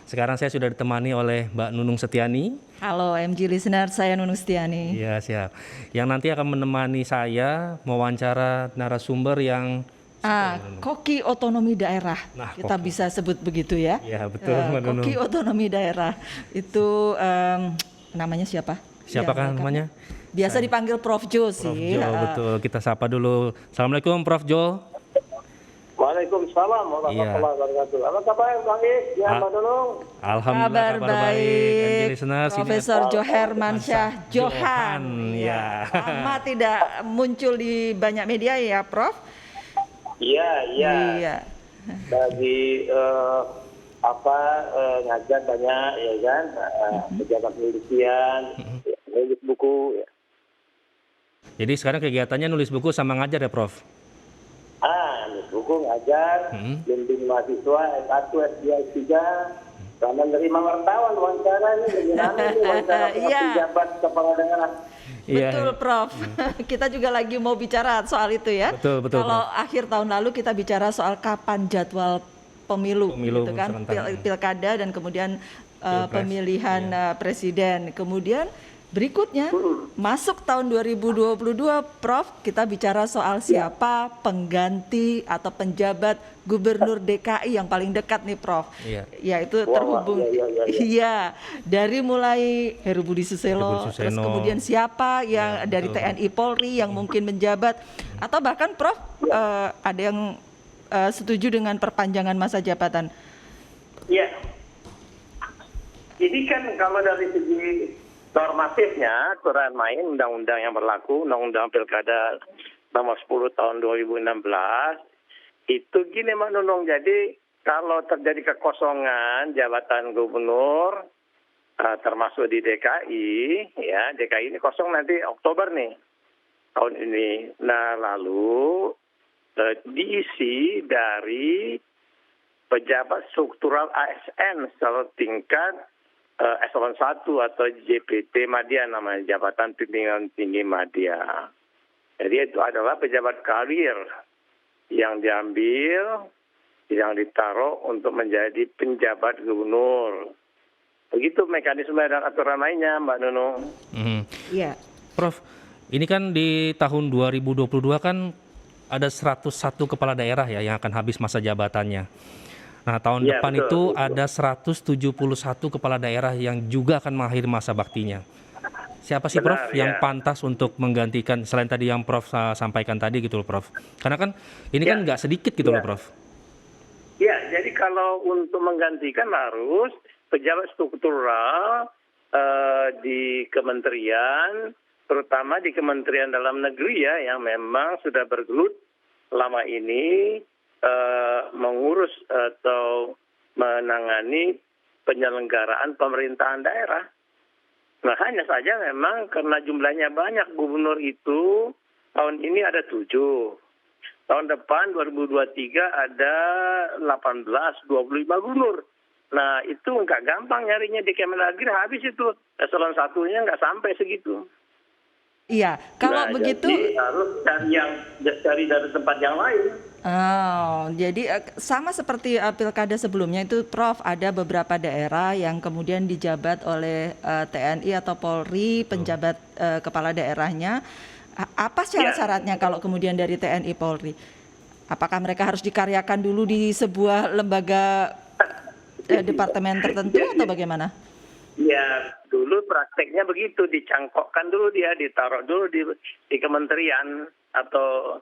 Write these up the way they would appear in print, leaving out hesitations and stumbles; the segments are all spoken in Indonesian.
Sekarang saya sudah ditemani oleh Mbak Nunung Setiani. Halo MG listener, saya Nunung Setiani. Iya, siap. Yang nanti akan menemani saya mewawancara narasumber yang Koki otonomi daerah, Nah, kita koki. bisa sebut begitu ya. Iya, betul, Mbak Nunung. Koki otonomi daerah itu namanya siapa? Siapakah namanya? Biasa dipanggil Prof Jo Prof sih. Jo, betul. Kita sapa dulu. Assalamualaikum Prof Jo. Waalaikumsalam warahmatullahi wabarakatuh. Apa kabar Bang Is? Ya, Mbak Nunung. Alhamdulillah kabar baik. MG listeners, Profesor Johermansyah Johan. Ya. Lama tidak muncul di banyak media ya, Prof? Iya. Bagi ngajar banyak ya kan, pejabat penelitian, nulis buku. Ya. Jadi sekarang kegiatannya nulis buku sama ngajar ya, Prof? Nulis buku, ngajar, bimbing mahasiswa S1, S2, S3, sama menerima wartawan wawancara ini lebih ramai nih wawancara pejabat kepala daerah. Betul, Prof. Kita juga lagi mau bicara soal itu ya. Betul, Kalau Prof. akhir tahun lalu kita bicara soal kapan jadwal pemilu gitu kan, pilkada dan kemudian pemilihan presiden. Kemudian berikutnya masuk tahun 2022, Prof, kita bicara soal siapa pengganti atau penjabat gubernur DKI yang paling dekat nih, Prof. Yaitu terhubung dari mulai Heru Budi Suseno, terus kemudian siapa yang dari TNI Polri yang mungkin menjabat, atau bahkan Prof ada yang setuju dengan perpanjangan masa jabatan. Iya. Jadi kan kalau dari segi normatifnya, aturan main undang-undang yang berlaku, undang-undang pilkada nomor 10 tahun 2016, itu gini Mbak Nunung, jadi kalau terjadi kekosongan jabatan gubernur, termasuk di DKI, ya DKI ini kosong nanti Oktober nih, tahun ini. Nah lalu diisi dari pejabat struktural ASN secara tingkat eselon 1 atau JPT Madya, namanya Jabatan Pimpinan Tinggi Madya. Jadi itu adalah pejabat karir yang diambil, yang ditaruh untuk menjadi penjabat gubernur. Begitu mekanisme dan aturan lainnya, Mbak Nunung. Iya. Prof, ini kan di tahun 2022 kan ada 101 kepala daerah ya yang akan habis masa jabatannya. Nah, tahun depan itu ada 171 kepala daerah yang juga akan mengakhiri masa baktinya. Siapa sih Prof yang pantas untuk menggantikan selain tadi yang Prof sampaikan tadi gitu loh, Prof? Karena kan ini kan nggak sedikit gitu loh, Prof. Ya, jadi kalau untuk menggantikan harus pejabat struktural di kementerian, terutama di Kementerian Dalam Negeri ya, yang memang sudah bergelut lama ini mengurus atau menangani penyelenggaraan pemerintahan daerah. Nah, hanya saja memang karena jumlahnya banyak gubernur itu, tahun ini ada 7. Tahun depan 2023 ada 25 gubernur. Nah, itu nggak gampang nyarinya di Kemendagri, habis itu eselon 1-nya nggak sampai segitu. Iya, kalau begitu jadi harus cari dari tempat yang lain. Jadi sama seperti pilkada sebelumnya itu, Prof, ada beberapa daerah yang kemudian dijabat oleh TNI atau Polri, penjabat kepala daerahnya. Apa syarat-syaratnya kalau kemudian dari TNI Polri? Apakah mereka harus dikaryakan dulu di sebuah lembaga departemen tertentu atau bagaimana? Ya, dulu prakteknya begitu, dicangkokkan dulu dia, ditaruh dulu di kementerian atau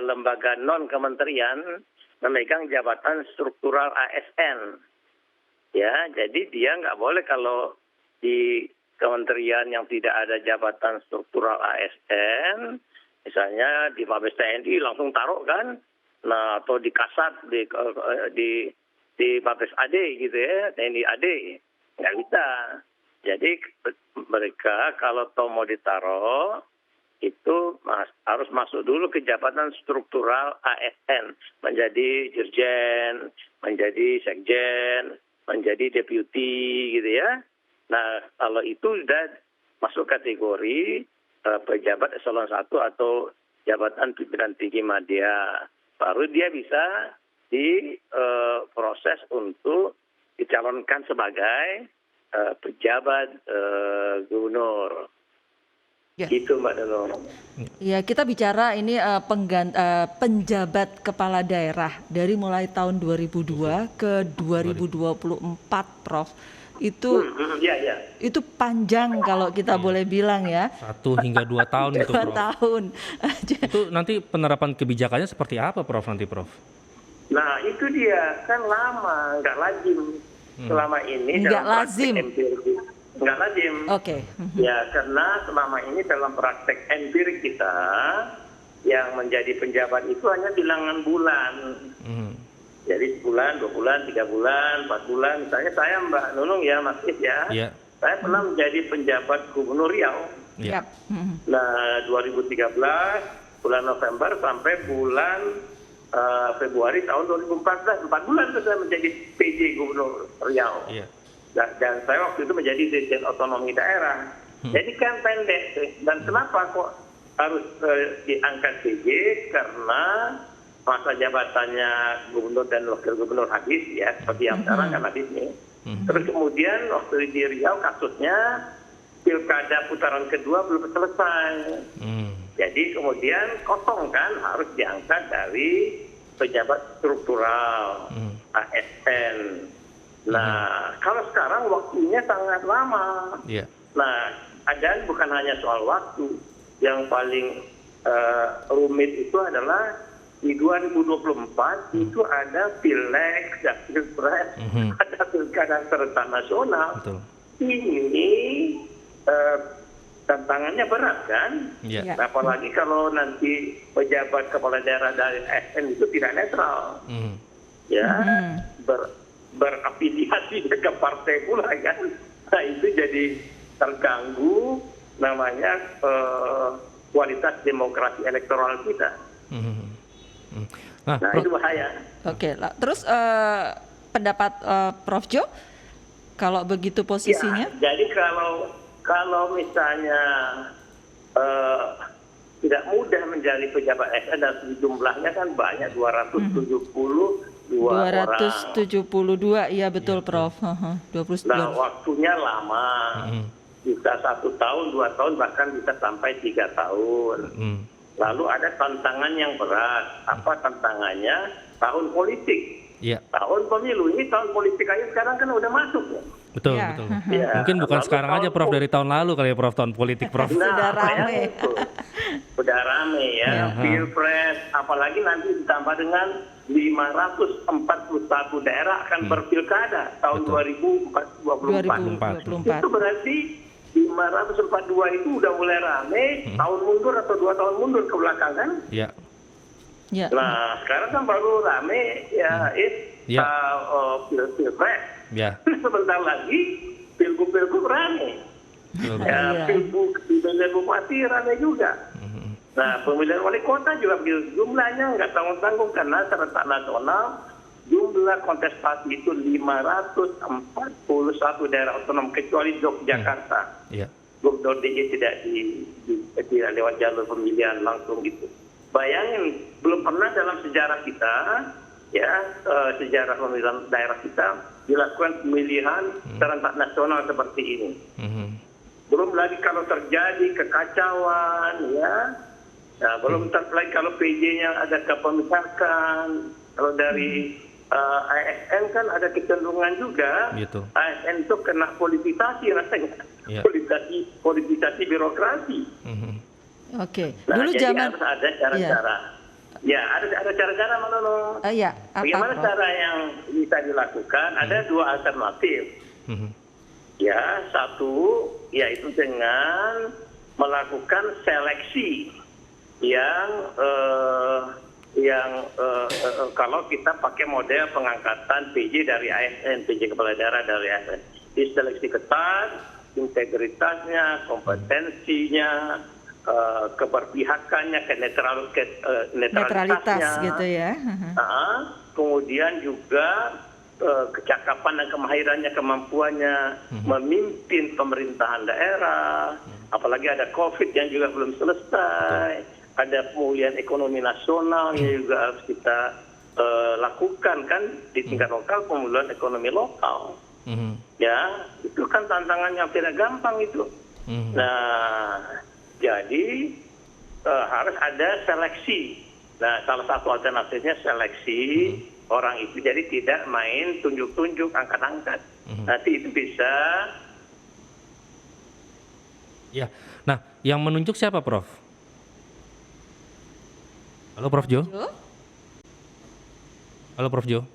lembaga non-kementerian memegang jabatan struktural ASN. Ya, jadi dia nggak boleh kalau di kementerian yang tidak ada jabatan struktural ASN, misalnya di Mabes TNI langsung taruh kan, nah atau di Kasat, di Mabes AD gitu ya, TNI AD. Nggak bisa. Jadi mereka kalau mau ditaruh itu harus masuk dulu ke jabatan struktural ASN, menjadi dirjen, menjadi sekjen, menjadi deputi gitu ya. Nah, kalau itu sudah masuk kategori pejabat eselon 1 atau jabatan pimpinan tinggi madya, baru dia bisa diproses untuk dicalonkan sebagai pejabat gubernur. Ya. Itu Mbak Nunung. Ya, kita bicara ini penjabat kepala daerah dari mulai tahun 2002 ke 2024, Prof. Itu panjang kalau kita boleh bilang ya. 1 hingga 2 tahun itu, Prof. 2 tahun. Itu nanti penerapan kebijakannya seperti apa, Prof, nanti, Prof? Nah, itu dia, kan lama, nggak lazim selama ini. Nggak lazim. Nggak lazim. Oke. Ya, karena selama ini dalam praktek empirik kita, yang menjadi penjabat itu hanya bilangan bulan. Jadi sebulan, 2 bulan, 3 bulan, 4 bulan. Misalnya saya Mbak Nunung ya, Mas Is ya. Iya. Saya pernah menjadi penjabat Gubernur Riau. Iya. Nah, 2013 bulan November sampai bulan Februari tahun 2014, 4 bulan saya menjadi PJ Gubernur Riau. Iya. Dan saya waktu itu menjadi Dirjen Otonomi Daerah. Jadi kan pendek. Dan kenapa kok harus diangkat PJ? Karena masa jabatannya gubernur dan wakil gubernur habis ya, seperti yang sekarang kan habis nih. Terus kemudian waktu di Riau kasusnya pilkada putaran kedua belum selesai. Jadi kemudian kosong kan, harus diangkat dari pejabat struktural ASN. Nah, kalau sekarang waktunya sangat lama. Yeah. Nah, dan bukan hanya soal waktu. Yang paling rumit itu adalah di 2024 itu ada pileg, ada pilpres, ada pilkada serentak nasional. Betul. Ini tantangannya berat kan? Yeah. Apalagi kalau nanti pejabat kepala daerah dari ASN itu tidak netral. Ya, berafiliasi ke partai pula kan. Nah, itu jadi terganggu namanya kualitas demokrasi elektoral kita. Nah, itu bahaya. Oke, terus pendapat Prof Jo, kalau begitu posisinya? Ya, jadi kalau misalnya tidak mudah menjadi pejabat ASN dan jumlahnya kan banyak 272 orang. Iya betul ya, Prof. 29. Nah, waktunya lama. Bisa 1 tahun, 2 tahun, bahkan bisa sampai 3 tahun. Lalu ada tantangan yang berat. Apa tantangannya? Tahun politik. Ya. Tahun pemilu. Ini tahun politik aja sekarang kan udah masuk ya. Betul, ya. betul. Ya. Mungkin bukan sekarang aja, Prof, dari tahun lalu kali ya, Prof, tahun politik, Prof. Sudah rame. Sudah rame ya. Pilpres, apalagi nanti ditambah dengan 541 daerah akan berpilkada tahun 2024. Itu berarti 542 itu udah mulai rame, tahun mundur atau 2 tahun mundur ke belakang kan? Iya. Ya. Nah, sekarang kan baru rame ya, pilpres. Ya. Sebentar lagi pilgub rame. Ya, pilgub pemilihan bupati rame juga. Nah, pemilihan wali kota juga jumlahnya nggak tanggung-tanggung karena serentak nasional jumlah kontestasi itu 541 daerah otonom kecuali Yogyakarta. Gubernur DKI tidak lewat jalur pemilihan langsung gitu. Bayangin, belum pernah dalam sejarah kita, ya sejarah pemilihan daerah kita dilakukan pemilihan serentak nasional seperti ini. Belum lagi kalau terjadi kekacauan, ya. Nah, belum lagi kalau PJ-nya ada kepemisakan. Kalau dari ASN kan ada kecenderungan juga. Gitu. ASN itu kena politisasi rasanya. Politisasi birokrasi. Oke. Nah, dulu jadi zaman harus ada cara-cara. Ya, ada cara-cara bagaimana cara yang bisa dilakukan? Ada 2 alternatif. Ya, satu yaitu dengan melakukan seleksi yang kalau kita pakai model pengangkatan PJ dari ASN, PJ kepala daerah dari ASN, diseleksi ketat, integritasnya, kompetensinya, keberpihakannya, netralitasnya, gitu ya. Kemudian juga kecakapan dan kemahirannya, kemampuannya memimpin pemerintahan daerah, apalagi ada COVID yang juga belum selesai, ada pemulihan ekonomi nasional yang juga harus kita lakukan kan di tingkat lokal, pemulihan ekonomi lokal. Ya, itu kan tantangan yang tidak gampang itu. Nah, jadi harus ada seleksi. Nah, salah satu alternatifnya seleksi orang itu, jadi tidak main tunjuk-tunjuk, angkat-angkat. Nanti itu bisa. Ya, nah yang menunjuk siapa, Prof? Halo, Prof Jo? Halo, Prof Jo?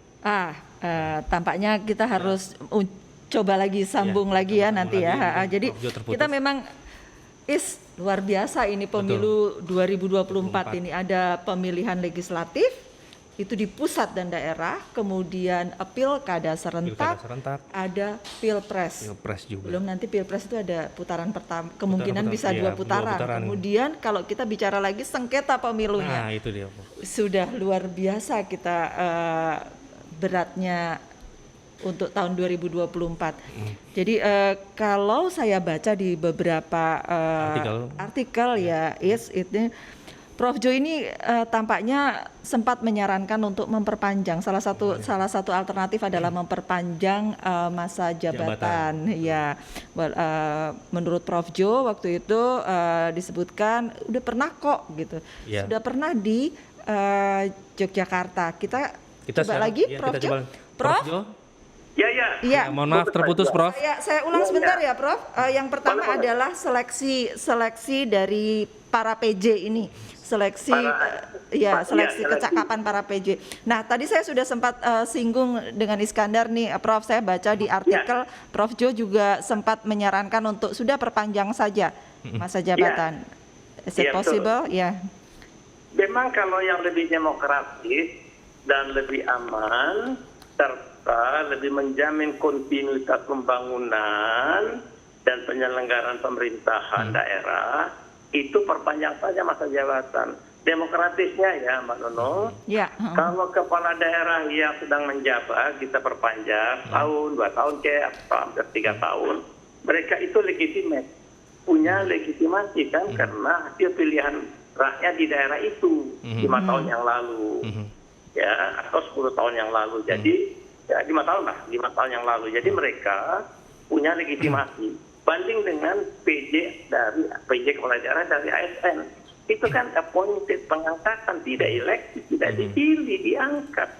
Tampaknya kita harus coba lagi sambung lagi ya nanti ya. Jadi kita memang luar biasa ini pemilu 2024 ini, ada pemilihan legislatif itu di pusat dan daerah, kemudian pilkada serentak, ada pilpres juga. Belum nanti pilpres itu ada putaran pertama, kemungkinan bisa dua putaran. Kemudian kalau kita bicara lagi sengketa pemilunya, nah itu dia, sudah luar biasa kita beratnya untuk tahun 2024. Jadi kalau saya baca di beberapa artikel ya, itu Prof Jo ini tampaknya sempat menyarankan untuk memperpanjang. Salah satu alternatif adalah memperpanjang masa jabatan. Ya, menurut Prof Jo waktu itu disebutkan udah pernah kok gitu, sudah pernah di Yogyakarta. Kita coba lagi, Prof Jo. Prof Jo. Ya, mohon maaf terputus, Prof. Saya ulang sebentar ya, Prof. Yang pertama adalah seleksi dari para PJ ini. Seleksi kecakapan para PJ. Nah, tadi saya sudah sempat singgung dengan Iskandar nih, Prof. Saya baca di artikel Prof Jo juga sempat menyarankan untuk sudah perpanjang saja masa jabatan. Is it possible? Ya. Memang kalau yang lebih demokratis dan lebih aman serta lebih menjamin kontinuitas pembangunan dan penyelenggaraan pemerintahan daerah, itu perpanjang saja masa jabatan. Demokratisnya ya, Mbak Nono. Kalau kepala daerah yang sedang menjabat kita perpanjang tahun, 2 tahun atau hampir 3 tahun, mereka itu legitimate, punya legitimasi kan, karena hasil pilihan rakyat di daerah itu 5 tahun yang lalu, ya, atau 10 tahun yang lalu. Jadi ya 5 tahun yang lalu. Jadi mereka punya legitimasi. Banding dengan PJ kepala daerah dari ASN, itu kan appointed, pengangkatan, tidak eleksi, tidak dipilih, diangkat,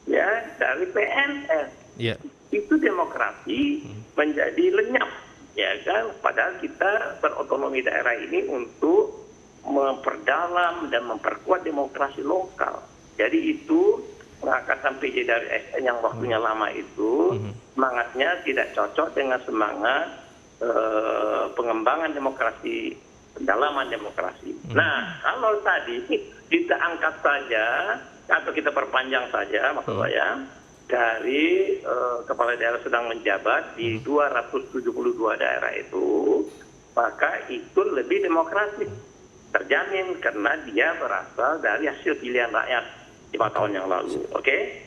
ya, dari PNS. Itu demokrasi menjadi lenyap, ya kan? Padahal kita berotonomi daerah ini untuk memperdalam dan memperkuat demokrasi lokal. Jadi itu pengangkatan PJ dari ASN yang waktunya lama itu semangatnya tidak cocok dengan semangat pengembangan demokrasi, pendalaman demokrasi. Nah, kalau tadi kita angkat saja atau kita perpanjang saja, maksud saya, dari kepala daerah sedang menjabat di 272 daerah itu, maka itu lebih demokratis, terjamin karena dia berasal dari hasil pilihan rakyat 5 tahun yang lalu. Oke?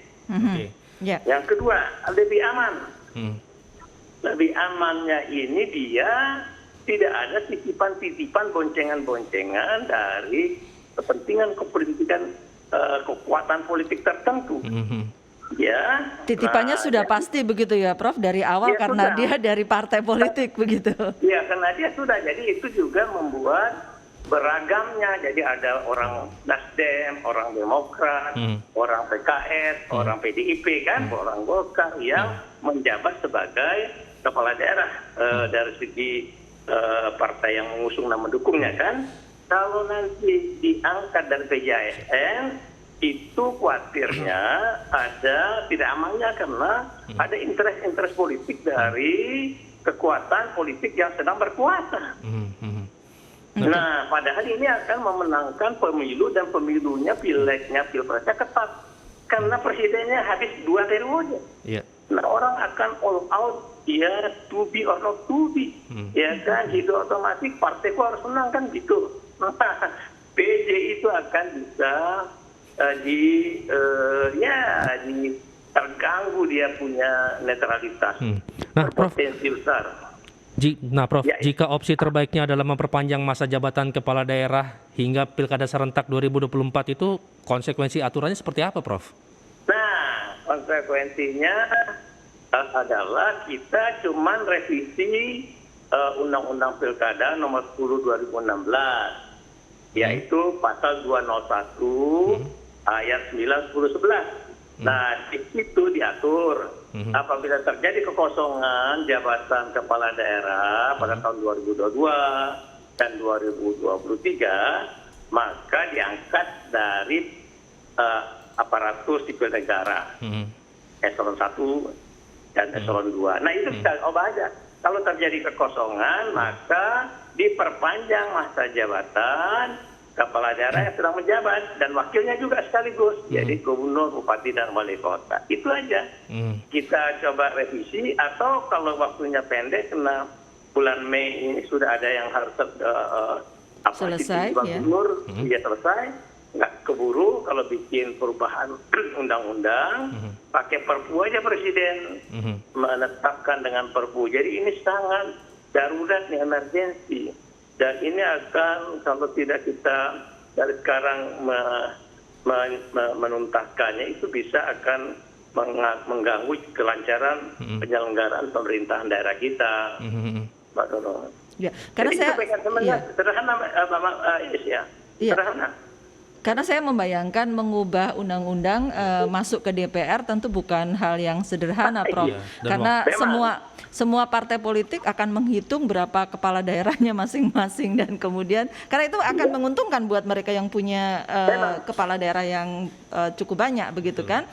Yang kedua, lebih aman. Lebih amannya ini dia tidak ada titipan-titipan, boncengan-boncengan dari kepentingan kepentingan kekuatan politik tertentu. Ya. Titipannya sudah pasti begitu ya, Prof, dari awal karena dia dari partai politik begitu. Ya, karena dia sudah. Jadi itu juga membuat beragamnya. Jadi ada orang Nasdem, orang Demokrat, orang PKS, orang PDIP kan, orang Golkar yang menjabat sebagai kepala daerah dari segi partai yang mengusung dan mendukungnya kan. Kalau nanti diangkat dari PJSN, itu khawatirnya ada tidak amannya karena ada interest politik dari kekuatan politik yang sedang berkuasa. Nah, padahal ini akan memenangkan pemilu dan pemilunya, pileknya, pilpresnya ketat. Karena presidennya habis 2 periode. Nah, orang akan all out, ya to be or not to be. Ya kan, itu otomatis partaiku harus menang kan gitu. Nah, PJ itu akan bisa terganggu dia punya netralitas. Nah, Prof, potensi besar. Nah, Prof, Ya, jika opsi terbaiknya adalah memperpanjang masa jabatan kepala daerah hingga Pilkada serentak 2024 itu konsekuensi aturannya seperti apa, Prof? nah, konsekuensinya adalah kita cuman revisi Undang-Undang Pilkada nomor 10 2016, yaitu pasal 201 ayat 9, 10, 11. Nah, di situ diatur apabila terjadi kekosongan jabatan kepala daerah pada tahun 2022 dan 2023, maka diangkat dari aparatur sipil negara, eselon 1 dan eselon 2. Nah, itu kita ubah aja. Kalau terjadi kekosongan, maka diperpanjang masa jabatan kepala daerah yang sedang menjabat dan wakilnya juga sekaligus, jadi gubernur, bupati, dan wali kota. Itu aja. Kita coba revisi, atau kalau waktunya pendek, karena bulan Mei ini sudah ada yang harus selesai, ya. Gubernur, ya selesai. Nggak keburu kalau bikin perubahan undang-undang, pakai perpu aja Presiden menetapkan dengan perpu. Jadi ini sangat darurat nih, emergensi. Dan ini akan, kalau tidak kita dari sekarang menuntaskannya, itu bisa akan mengganggu kelancaran penyelenggaraan pemerintahan daerah kita, Mbak Dono. Ya, karena jadi sederhana, sederhana. Karena saya membayangkan mengubah undang-undang masuk ke DPR tentu bukan hal yang sederhana, Prof. Karena semua partai politik akan menghitung berapa kepala daerahnya masing-masing, dan kemudian karena itu akan menguntungkan buat mereka yang punya kepala daerah yang cukup banyak, begitu kan?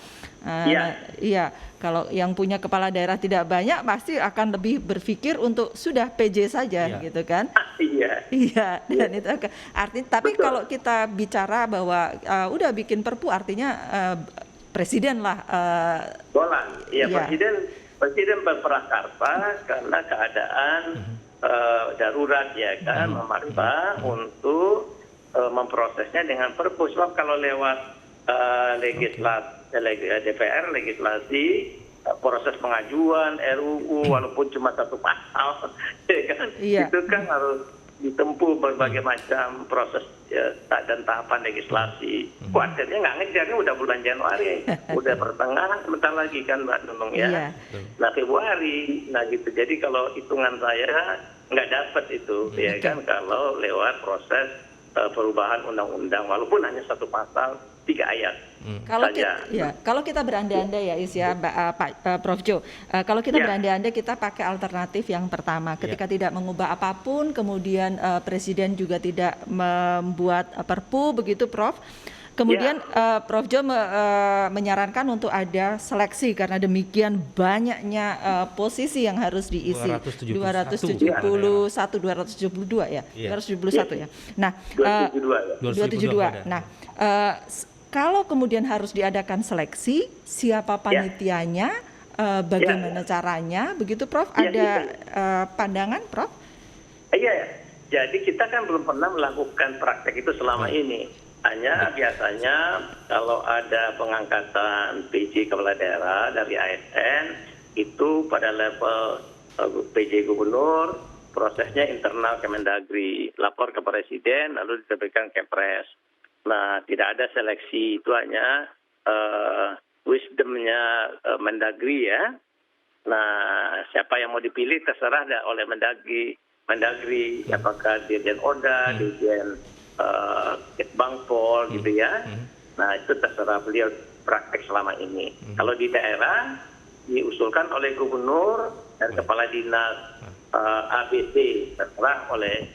Iya, kalau yang punya kepala daerah tidak banyak pasti akan lebih berpikir untuk sudah PJ saja, gitu kan? Iya, dan itu artinya. Tapi kalau kita bicara bahwa udah bikin perpu, artinya presiden lah. Presiden berprasangka karena keadaan darurat, ya kan, memaksa untuk memprosesnya dengan perpu. Sebab kalau lewat DPR legislasi, proses pengajuan RUU walaupun cuma satu pasal, itu kan harus ditempuh berbagai macam proses dan tahapan legislasi. Kuatirnya nggak ngejarnya udah bulan Januari, udah pertengahan, sebentar lagi kan Mbak Nunung ya. Nah, Februari, nah gitu. Jadi kalau hitungan saya nggak dapat itu, ya kan, kalau lewat proses perubahan undang-undang walaupun hanya satu pasal 3 ayat. Kalau kita berandai-andai ya, Prof Jo, kalau kita berandai-andai, kita pakai alternatif yang pertama, ketika tidak mengubah apapun, kemudian Presiden juga tidak membuat perpu, begitu Prof. Kemudian Prof Jo menyarankan untuk ada seleksi karena demikian banyaknya posisi yang harus diisi, 272 ya, 271 ya. Nah, 272. Nah, kalau kemudian harus diadakan seleksi, siapa panitianya, bagaimana caranya, begitu Prof? Ada pandangan, Prof? Iya, jadi kita kan belum pernah melakukan praktek itu selama ini. Hanya biasanya kalau ada pengangkatan PJ kepala daerah dari ASN, itu pada level PJ gubernur, prosesnya internal Kemendagri, lapor ke Presiden, lalu diterbitkan Kepres. Nah, tidak ada seleksi, itu hanya wisdomnya Mendagri ya. Nah, siapa yang mau dipilih terserah oleh Mendagri, apakah Dirjen Oda, Dirjen Bangpol gitu ya. Nah, itu terserah beliau praktek selama ini. Kalau di daerah diusulkan oleh gubernur dan kepala dinas ABC, terserah oleh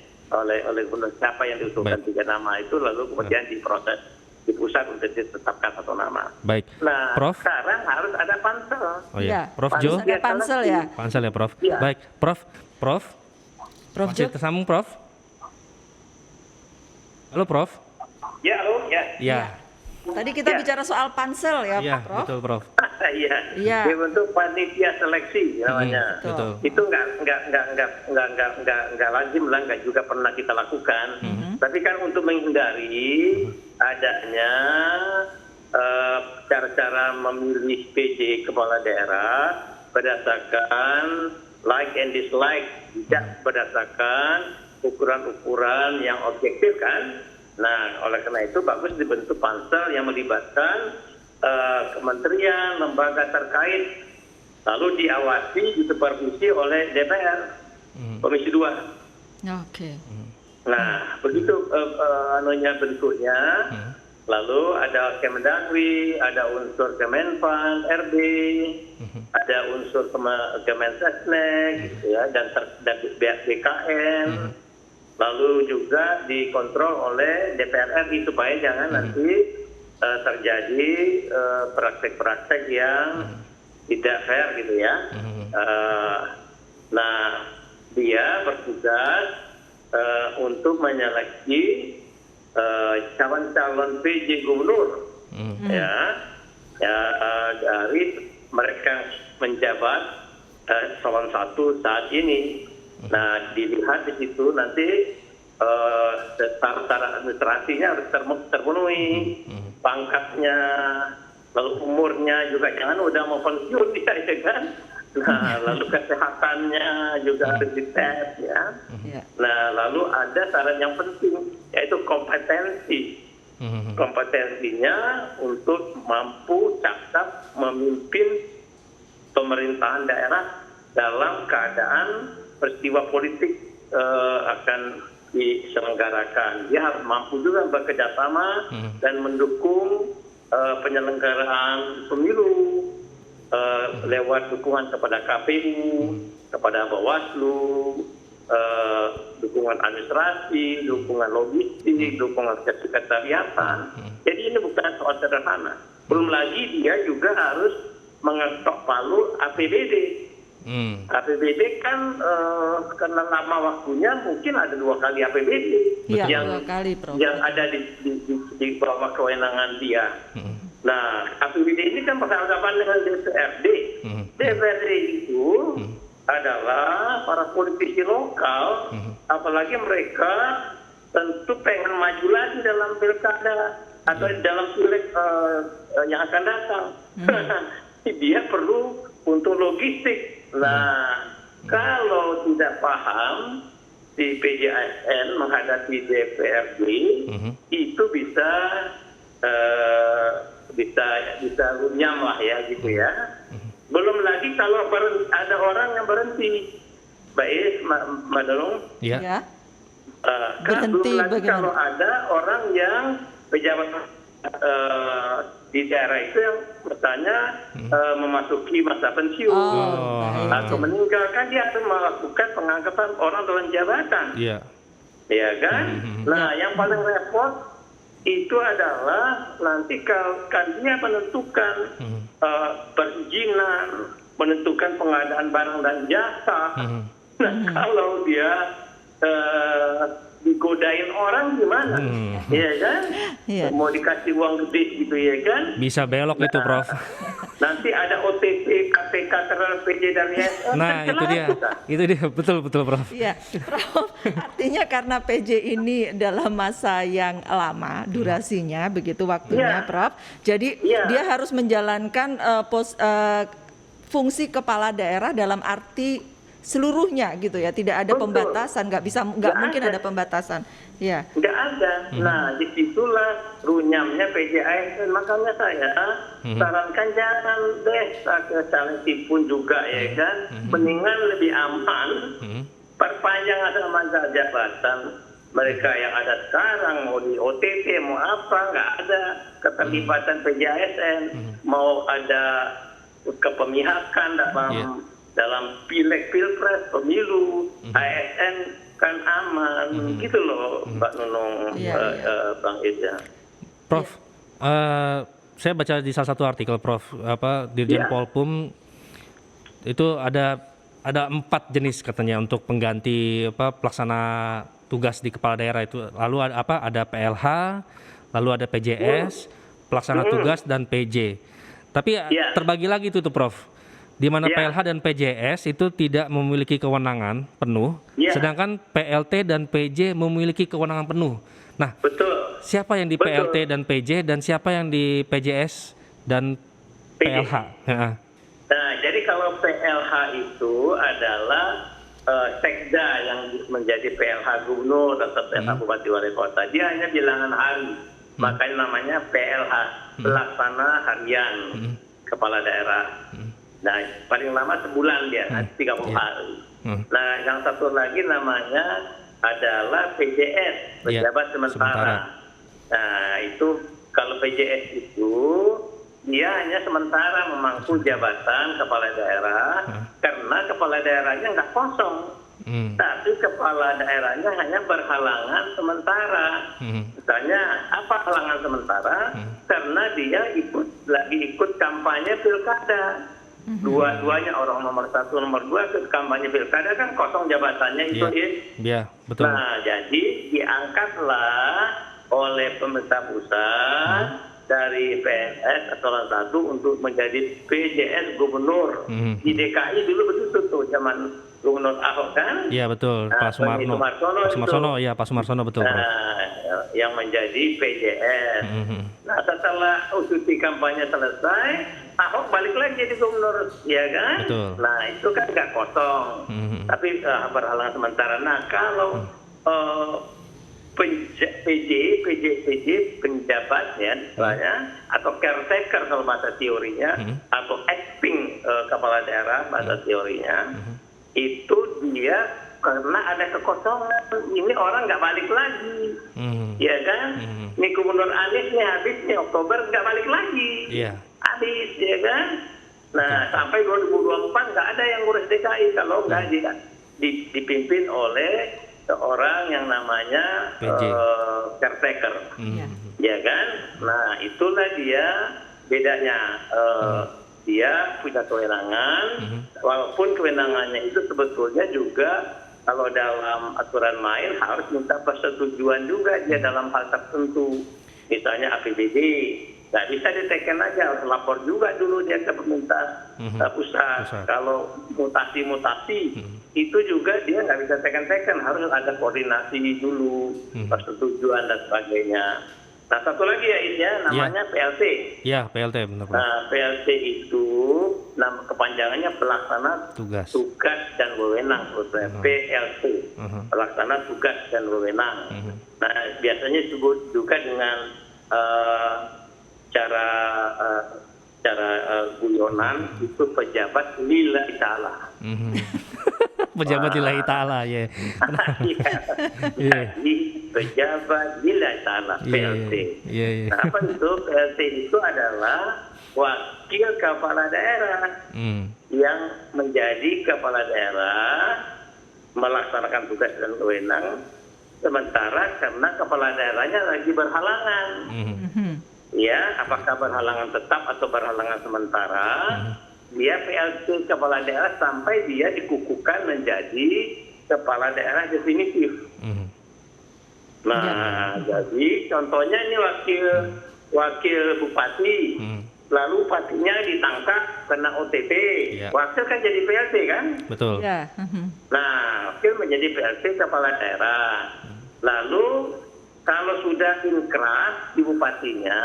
gubernur siapa yang diusulkan 3 nama itu, lalu kemudian diproses di pusat untuk ditetapkan 1 nama. Baik. Nah, Prof, sekarang harus ada pansel. Oh ya, Prof Jo. Ada pansel ya. Pansel ya, Prof. Ya. Baik, Prof Jo. Masih tersambung, Prof? Halo, Prof. Ya, halo, ya. Ya. Tadi kita bicara soal pansel ya, Iya, Prof. betul, Prof. Iya. Dibentuk panitia seleksi namanya. Betul. Itu nggak lazim lah, nggak juga pernah kita lakukan. Tapi kan untuk menghindari adanya cara-cara memilih PJ kepala daerah berdasarkan like and dislike, tidak berdasarkan ukuran-ukuran yang objektif kan. Nah, oleh karena itu bagus dibentuk pansel yang melibatkan kementerian, lembaga terkait, lalu diawasi, disupervisi oleh DPR, Komisi 2. Oke. Nah, begitu bentuknya. Lalu ada Kemendagri, ada unsur Kemenpan, RB, ada unsur Kemensesnek, gitu ya, dan BKN. Lalu juga dikontrol oleh DPR RI supaya jangan nanti terjadi praktek-praktek yang tidak fair gitu ya. Nah, dia bertugas untuk menyeleksi calon-calon PJ gubernur dari mereka menjabat salon 1 saat ini. Nah, dilihat di situ nanti syarat-syarat administrasinya harus terpenuhi, pangkatnya, lalu umurnya juga jangan udah mau pensiun dia ya kan. Nah, lalu kesehatannya juga harus dites ya. Nah, lalu ada syarat yang penting yaitu kompetensi. Kompetensinya untuk mampu cakap memimpin pemerintahan daerah dalam keadaan peristiwa politik akan diselenggarakan. Dia harus mampu juga bekerjasama dan mendukung penyelenggaraan pemilu lewat dukungan kepada KPU, kepada Bawaslu, dukungan administrasi, dukungan logistik, dukungan sekretariatan. Jadi ini bukan soal sederhana. Belum lagi dia juga harus mengetok palu APBD. APBD kan karena lama waktunya mungkin ada 2 kali APBD yang 2 kali, Prof. Yang ada di bawah kewenangan dia. Nah, APBD ini kan berhadapan dengan DPRD. DPRD itu adalah para politisi lokal, apalagi mereka tentu pengen maju lagi dalam pilkada atau dalam pileg yang akan datang. Dia perlu untuk logistik. Nah, kalau tidak paham di PJSN menghadapi DPRD, itu bisa runyam lah ya gitu ya. Belum lagi kalau ada orang yang berhenti, baik Mbak Dalung. Ya. Berhenti belum lagi kalau ada orang yang pejabat di daerah itu yang bertanya memasuki masa pensiun atau meninggalkan, dia harus melakukan pengangkatan orang dalam jabatan. Ya kan? Nah, yang paling repot itu adalah nanti kan dia menentukan perizinan, menentukan pengadaan barang dan jasa. Nah, kalau dia digodain orang gimana? Iya kan? Mau dikasih uang gede gitu ya kan? Bisa belok itu, Prof. Nanti ada OTP, KPK terhadap PJ dan ISN. Nah, itu dia betul Prof. Iya, Prof. Artinya karena PJ ini dalam masa yang lama durasinya, begitu waktunya, Prof. Jadi dia harus menjalankan fungsi kepala daerah dalam arti seluruhnya gitu ya, tidak ada pembatasan, nggak mungkin ada pembatasan. Ya. Nggak ada. Nah, disitulah runyamnya PJSN. Makanya saya sarankan jangan deh ke caleg pun juga ya kan. Mendingan lebih aman perpanjang masa jabatan mereka yang ada sekarang, mau di OTP mau apa, nggak ada keterlibatan PJSN, mau ada kepemihakan dalam pileg, pilpres, pemilu, ASN kan aman, gitu loh, Mbak Nunung, Bang Eza. Prof, saya baca di salah satu artikel, Prof, Dirjen Polpum itu ada 4 jenis katanya untuk pengganti pelaksana tugas di kepala daerah itu. Lalu ada PLH, lalu ada PJS, pelaksana tugas dan PJ. Tapi terbagi lagi itu tuh, Prof. Di mana PLH dan PJS itu tidak memiliki kewenangan penuh, sedangkan PLT dan PJ memiliki kewenangan penuh. Nah, siapa yang di PLT dan PJ dan siapa yang di PJS dan PLH? Nah, jadi kalau PLH itu adalah sekda yang menjadi PLH gubernur atau PLH bupati wali kota. Dia hanya bilangan hari, makanya namanya PLH, pelaksana harian kepala daerah. Nah, paling lama sebulan dia, 30 hari. Nah, yang satu lagi namanya adalah PJS, pejabat sementara. Nah, itu kalau PJS itu dia hanya sementara memangku jabatan kepala daerah karena kepala daerahnya nggak kosong, tapi kepala daerahnya hanya berhalangan sementara. Misalnya apa halangan sementara? Karena dia lagi ikut kampanye pilkada. Dua-duanya orang nomor 1, nomor 2 ikut kampanye pilkada kan kosong jabatannya itu Iya, betul. Nah, jadi diangkatlah oleh pemerintah pusat dari PNS atau salah satu untuk menjadi PJS gubernur. Di DKI dulu begitu tuh zaman Gubernur Ahok kan? Iya betul, Pak Sumarno. Pak Sumarsono betul. Yang menjadi PJS. Nah, setelah cuti kampanye selesai, Ahok balik lagi jadi gubernur, ya kan? Betul. Nah, itu kan nggak kosong, tapi berhalangan sementara. Nah, kalau PJ penjabatnya misalnya atau caretaker kalau bahasa teorinya atau acting kepala daerah bahasa teorinya itu dia karena ada kekosongan ini orang nggak balik lagi, ya kan? Ini Gubernur Anies nih habis nih Oktober nggak balik lagi, habis, ya kan? Nah sampai 2024 nggak ada yang ngurus DKI kalau nggak dipimpin oleh seorang yang namanya caretaker, ya kan? Nah itulah dia bedanya. Dia punya kewenangan, walaupun kewenangannya itu sebetulnya juga kalau dalam aturan main harus minta persetujuan juga dia dalam hal tertentu, misalnya APBD. Nggak bisa diteken aja, harus lapor juga dulu dia ke pemerintah pusat. Kalau mutasi-mutasi itu juga dia nggak bisa teken-teken, harus ada koordinasi dulu, persetujuan dan sebagainya. Nah satu lagi ya namanya PLT. Iya PLT benar. Nah PLT itu kepanjangannya pelaksana tugas dan wewenang, PLT, pelaksana tugas dan wewenang. Nah biasanya disebut juga dengan cara guyonan itu pejabat lillahi ta'ala. Pejabat lillahi ta'ala ya. Pejabat lillahi ta'ala, PLT. Nah, apa itu? PLT itu adalah wakil kepala daerah yang menjadi kepala daerah melaksanakan tugas dan wewenang sementara karena kepala daerahnya lagi berhalangan. Ya, apakah berhalangan tetap atau berhalangan sementara? Dia PLT kepala daerah sampai dia dikukuhkan menjadi kepala daerah definitif. Nah, jadi contohnya ini wakil bupati, lalu bupatinya ditangkap kena OTT, wakil kan jadi PLT kan? Betul. Nah, wakil menjadi PLT kepala daerah. Lalu kalau sudah inkrah di bupatinya,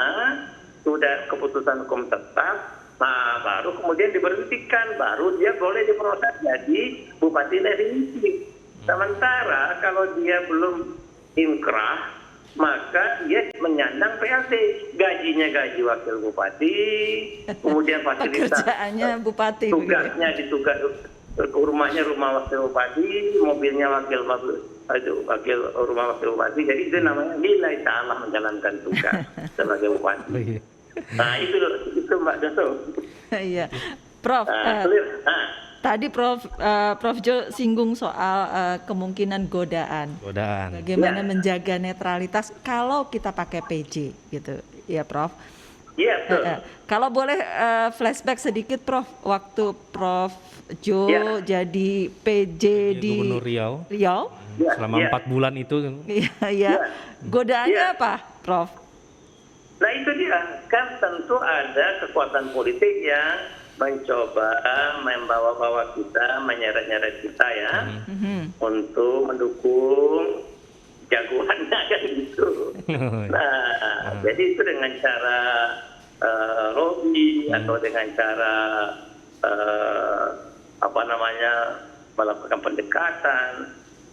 sudah keputusan hukum tetap, nah baru kemudian diberhentikan, baru dia boleh diproses jadi bupati definitif. Sementara kalau dia belum inkrah, maka dia menyandang PLT, gajinya gaji wakil bupati, kemudian fasilitas pekerjaannya bupati, tugasnya di tugas rumahnya rumah wakil bupati, mobilnya wakil rumah wakil bupati. Jadi itu namanya lillahi ta'ala menjalankan tugas sebagai bupati. Nah itu Mbak Doso. Iya, Prof. Tadi Prof Jo singgung soal kemungkinan godaan. Bagaimana menjaga netralitas kalau kita pakai PJ gitu, ya Prof. Iya betul. Kalau boleh flashback sedikit Prof, waktu Prof Jo jadi PJ di Gubernur Riau. Selama 4 bulan itu. Iya. Godaannya apa, Prof? Nah itu dia, kan tentu ada kekuatan politik yang mencoba membawa-bawa kita, menyeret-nyeret kita ya, untuk mendukung jagoannya kan gitu. Nah, jadi itu dengan cara lobby atau dengan cara eh, melakukan pendekatan.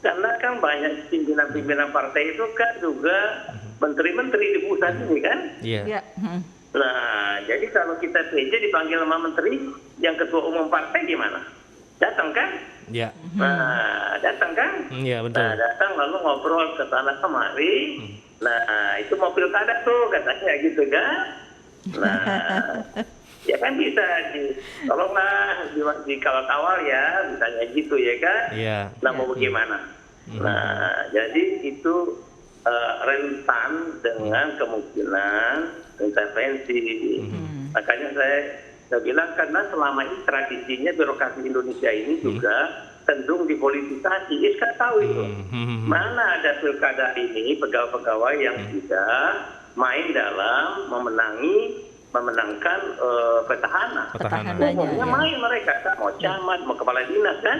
Karena kan banyak pimpinan-pimpinan partai itu kan juga menteri-menteri di pusat ini kan. Iya. Nah, jadi kalau kita PJ dipanggil sama menteri, yang ketua umum partai gimana? Datang kan? Iya. Nah, datang kan? Iya, betul. Nah, datang lalu ngobrol ke sana kemari. Nah, itu mau pilkada tuh katanya gitu kan? Nah, ya kan bisa tolonglah dikawal-kawal ya, misalnya gitu ya kan? Iya. Nah, mau bagaimana? Nah, jadi itu rentan dengan kemungkinan intervensi. Makanya saya bilang karena selama ini tradisinya birokrasi Indonesia ini juga cenderung dipolitisasi. Iska tahu itu. Mana ada pilkada ini pegawai-pegawai yang tidak main dalam memenangkan petahana. Umumnya main mereka kan, mau camat, mau kepala dinas kan.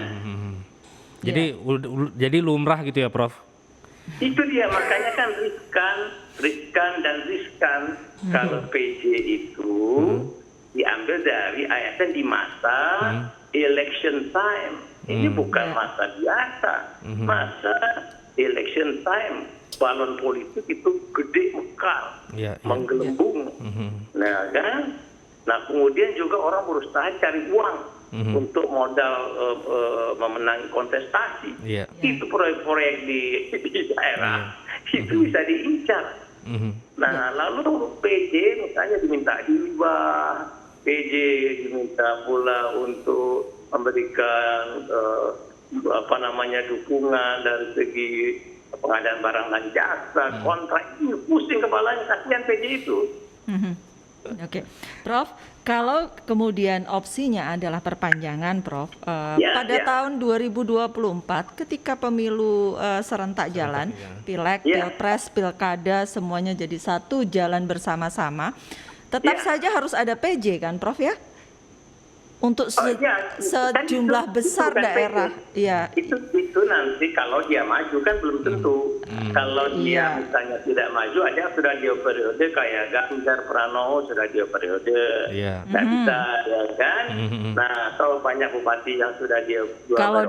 Jadi lumrah gitu ya, Prof? Itu dia, makanya kan riskan kalau PJ itu diambil dari ASN di masa election time. Ini bukan masa biasa, masa election time. Balon politik itu gede mekar, menggelembung. Nah kan, kemudian juga orang berusaha cari uang untuk modal memenangi kontestasi. Itu proyek-proyek di daerah itu bisa diincar. Nah, lalu PJ misalnya diminta hibah, PJ diminta pula untuk memberikan dukungan dari segi pengadaan barang dan jasa, kontrak. Ini pusing kepalanya, kasihan PJ itu. Oke, Prof, kalau kemudian opsinya adalah perpanjangan, Prof, pada tahun 2024 ketika pemilu serentak jalan, pileg, pilpres, pilkada semuanya jadi satu jalan bersama-sama, tetap saja harus ada PJ kan, Prof ya? Untuk sejumlah besar daerah, itu nanti kalau dia maju kan belum tentu. Kalau dia misalnya tidak maju, aja sudah dia periode kayak Ganjar Pranowo sudah dia periode, nggak bisa ya kan. Nah, atau banyak bupati yang sudah dia kalau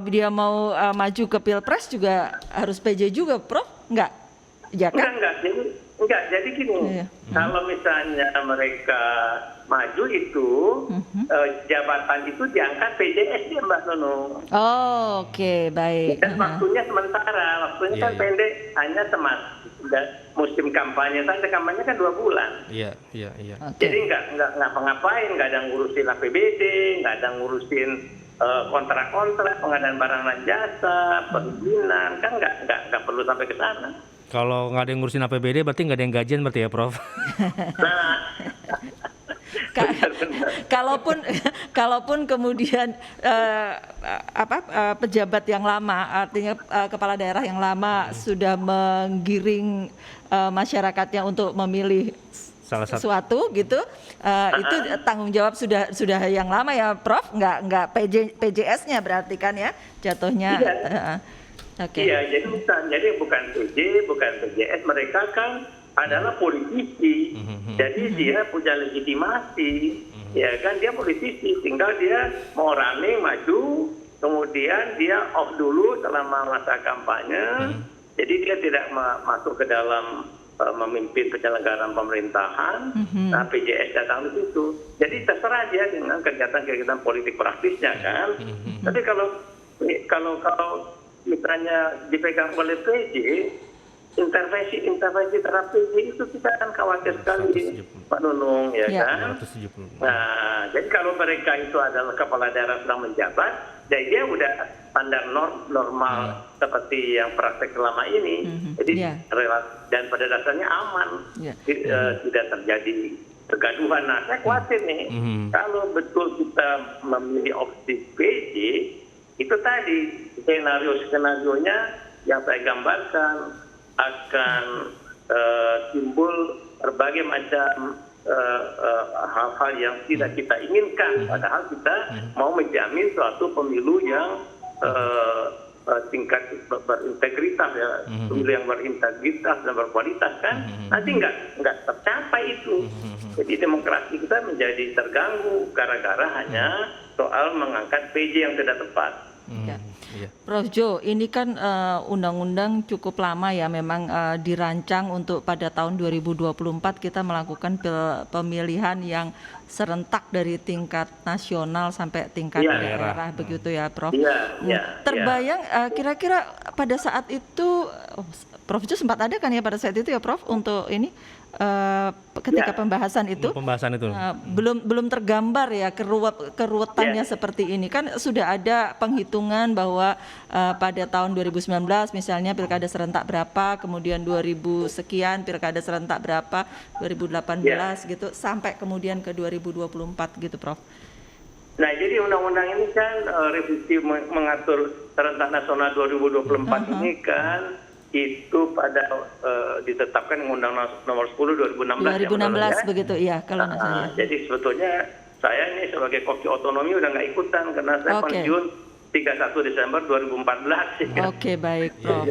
dia mau maju ke pilpres juga harus PJ juga, Prof? Enggak, ya kan? Enggak, jadi gini, kalau misalnya mereka maju itu, jabatan itu diangkat PJS ya Mbak Nunung. Oh, oke, baik. Dan waktunya sementara, waktunya kan pendek, hanya musim kampanye saja, kampanye kan 2 bulan. Iya. Jadi nggak ngapa-ngapain, nggak ada ngurusin APBD, nggak ada ngurusin kontrak-kontrak, pengadaan barang dan jasa, perizinan, kan nggak perlu sampai ke sana. Kalau nggak ada yang ngurusin APBD berarti nggak ada yang gajian berarti ya, Prof? Nah, kalaupun kemudian pejabat yang lama, artinya kepala daerah yang lama sudah menggiring masyarakatnya untuk memilih sesuatu gitu, itu tanggung jawab sudah yang lama ya, Prof? Nggak PJS-nya berarti kan ya jatuhnya. Iya, jadi bukan PJ, bukan PJS, mereka kan adalah politisi. Jadi dia punya legitimasi, ya kan, dia politisi, tinggal dia mau running maju, kemudian dia off dulu selama masa kampanye. Jadi dia tidak masuk ke dalam memimpin penyelenggaraan pemerintahan. Nah, PJS datang di situ. Jadi terserah dia dengan kegiatan-kegiatan politik praktisnya kan. Tapi kalau misalnya dipegang oleh PJ, intervensi terhadap PJ itu kita akan khawatir sekali, Pak Nunung, ya kan? Nah, jadi kalau mereka itu adalah kepala daerah sedang menjabat, jadi dia udah standar normal seperti yang praktek selama ini, jadi dan pada dasarnya aman, tidak terjadi kegaduhan. Nah, saya khawatir nih, kalau betul kita memilih opsi PJ, itu tadi skenario-skenarionya yang saya gambarkan akan timbul berbagai macam hal-hal yang tidak kita inginkan. Padahal kita mau menjamin suatu pemilu yang tingkat berintegritas ya, pemilu yang berintegritas dan berkualitas kan, nanti nggak tercapai itu. Jadi demokrasi kita menjadi terganggu gara-gara hanya soal mengangkat PJ yang tidak tepat. Prof Jo, ini kan undang-undang cukup lama ya, memang dirancang untuk pada tahun 2024 kita melakukan pemilihan yang serentak dari tingkat nasional sampai tingkat daerah, begitu ya, Prof. Terbayang kira-kira pada saat itu, Prof Jo sempat ada kan ya pada saat itu ya, Prof, untuk ini ketika pembahasan itu belum tergambar ya keruwetannya seperti ini. Kan sudah ada penghitungan bahwa pada tahun 2019 misalnya pilkada serentak berapa, kemudian 2000 sekian pilkada serentak berapa, 2018 gitu, sampai kemudian ke 2024 gitu, Prof. Nah, jadi undang-undang ini kan revisi mengatur serentak nasional 2024 ini kan itu pada ditetapkan Undang-Undang Nomor 10 2016. 2016 begitu, iya kalau nggak salah. Jadi sebetulnya saya ini sebagai koki otonomi udah nggak ikutan karena saya pensiun 31 Desember 2014. Oke, baik, Prof.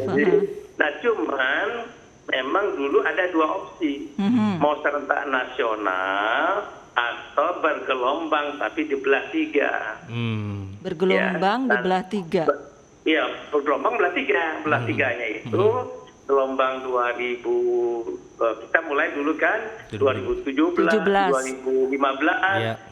Nah, cuman memang dulu ada dua opsi, mau serentak nasional atau bergelombang tapi dibelah tiga. Bergelombang dibelah tiga. Iya, bergelombang belah tiga. Belah tiganya itu gelombang 2000, kita mulai dulu kan 2017, 2015,